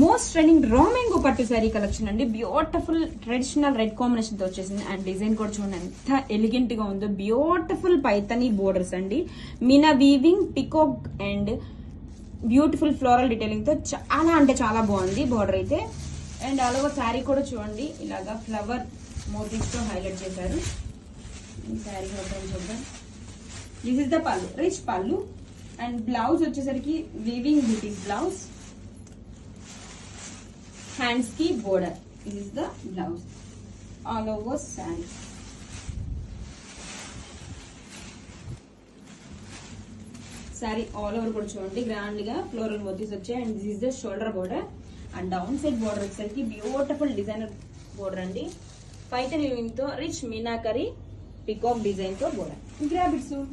Most trending raw mango పట్టు sari collection అండి. Beautiful traditional red combination తో వచ్చేసింది. అండ్ డిజైన్ కూడా చూడండి ఎంత ఎలిగెంట్ గా ఉందో. బ్యూటిఫుల్ పైతనీ బోర్డర్స్ అండి. Meena weaving, peacock and beautiful floral detailing తో చాలా అంటే చాలా బాగుంది బోర్డర్ అయితే. అండ్ అలాగే శారీ కూడా చూడండి ఇలాగా ఫ్లవర్ మోటివ్స్ తో హైలైట్ చేశారు. ఈ శారీ చూద్దాం. దిస్ ఇస్ ద పళ్ళు, రిచ్ పళ్ళు. అండ్ బ్లౌజ్ వచ్చేసరికి వీవింగ్ బూటీస్ బ్లౌజ్. హ్యాండ్స్ కి border. This is the blouse all over sari. Sari all over కూడా చూడండి గ్రాండ్ గా ఫ్లోరల్ మోటివ్స్ వచ్చాయి. And this is the shoulder border. And down side border వచ్చేసరికి beautiful designer border అండి. పైతని తో రిచ్ మీనాకరీ పికాక్ డిజైన్ తో border. Grab it soon.